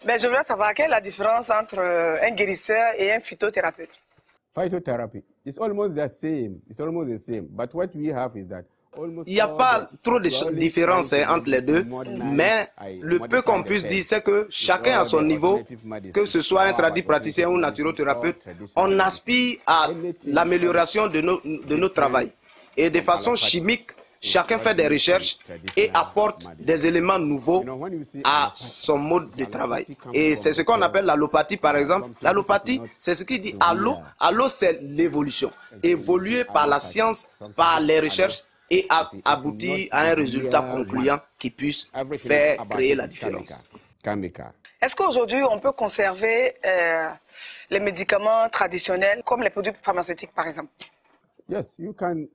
Ben, je voudrais savoir quelle est la différence entre un guérisseur et un phytothérapeute. Phytotherapy, it's almost the same. It's almost the same. But what we have is that il n'y a pas trop de différence entre les deux, mais le peu qu'on puisse dire, c'est que chacun à son niveau, que ce soit un praticien ou naturothérapeute, on aspire à l'amélioration de notre travail. Et de façon chimique, chacun fait des recherches et apporte des éléments nouveaux à son mode de travail. Et c'est ce qu'on appelle l'allopathie, par exemple. L'allopathie, c'est ce qui dit allo. Allo, c'est l'évolution. Évoluer par la science, par les recherches et aboutir à un résultat concluant qui puisse faire créer la différence. Est-ce qu'aujourd'hui, on peut conserver les médicaments traditionnels comme les produits pharmaceutiques, par exemple? Yes, you can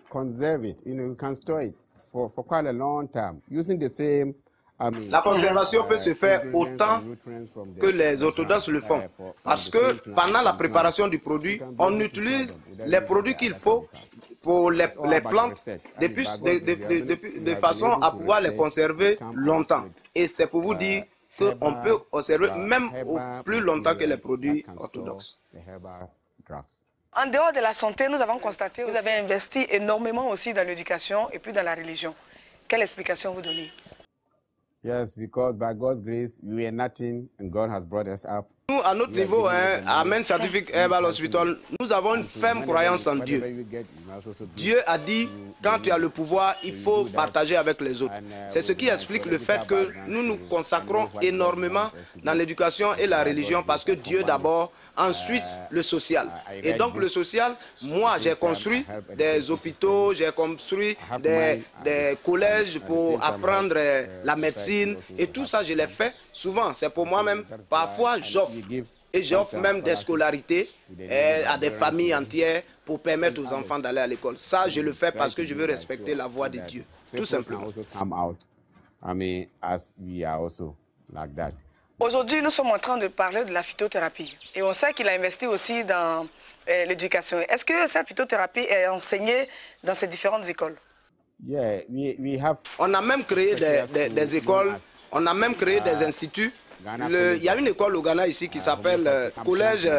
conserve it. You can store it for quite a long time using the same. La conservation peut se faire autant que les orthodoxes le font. Parce que pendant la préparation du produit, on utilise les produits qu'il faut pour les plantes de façon à pouvoir les conserver longtemps. Et c'est pour vous dire qu'on peut conserver même plus longtemps que les produits orthodoxes. En dehors de la santé, nous avons constaté que vous avez investi énormément aussi dans l'éducation et puis dans la religion. Quelle explication vous donnez? Yes, because by God's grace, we were nothing and God has brought us up. Nous, à notre niveau, à Main Scientific Herbal Hospital, nous avons une ferme croyance en Dieu. Dieu a dit, quand tu as le pouvoir, il faut partager avec les autres. C'est ce qui explique le fait que nous nous consacrons énormément dans l'éducation et la religion parce que Dieu d'abord, ensuite le social. Et donc le social, moi j'ai construit des hôpitaux, j'ai construit des collèges pour apprendre la médecine et tout ça je l'ai fait souvent, c'est pour moi-même. Parfois j'offre. Et j'offre même des scolarités à des familles entières pour permettre aux enfants d'aller à l'école. Ça, je le fais parce que je veux respecter la voix de Dieu, tout simplement. Aujourd'hui, nous sommes en train de parler de la phytothérapie. Et on sait qu'il a investi aussi dans l'éducation. Est-ce que cette phytothérapie est enseignée dans ces différentes écoles? On a même créé des écoles, on a même créé des instituts. Il y a une école au Ghana ici qui s'appelle Collège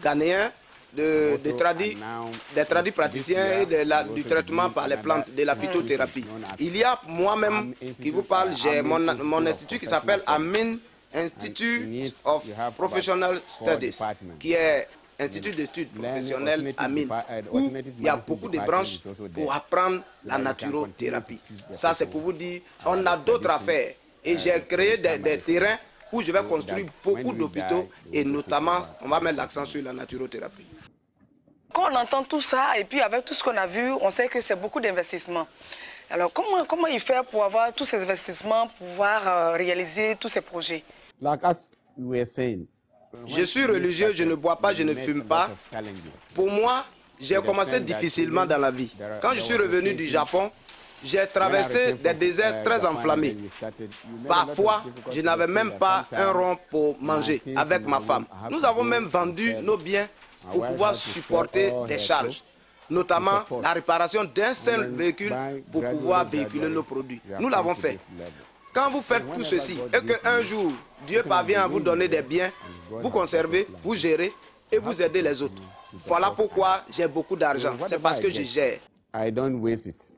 ghanéen des tradis praticiens et du traitement par les plantes, de la phytothérapie. Il y a moi-même qui vous parle, j'ai mon institut qui s'appelle Amin Institute of Professional Studies, qui est Institut d'études professionnelles Amin, où il y a beaucoup de branches pour apprendre la naturothérapie. Ça, c'est pour vous dire, on a d'autres affaires. Et j'ai créé des terrains où je vais construire beaucoup d'hôpitaux et notamment, on va mettre l'accent sur la naturothérapie. Quand on entend tout ça et puis avec tout ce qu'on a vu, on sait que c'est beaucoup d'investissements. Alors comment il fait pour avoir tous ces investissements, pour pouvoir réaliser tous ces projets? Je suis religieux, je ne bois pas, je ne fume pas. Pour moi, j'ai commencé difficilement dans la vie. Quand je suis revenu du Japon, j'ai traversé des déserts très enflammés. Parfois, je n'avais même pas un rond pour manger avec ma femme. Nous avons même vendu nos biens pour pouvoir supporter des charges, notamment la réparation d'un seul véhicule pour pouvoir véhiculer nos produits. Nous l'avons fait. Quand vous faites tout ceci et qu'un jour, Dieu parvient à vous donner des biens, vous conservez, vous gérez et vous aidez les autres. Voilà pourquoi j'ai beaucoup d'argent. C'est parce que je gère. I don't waste it.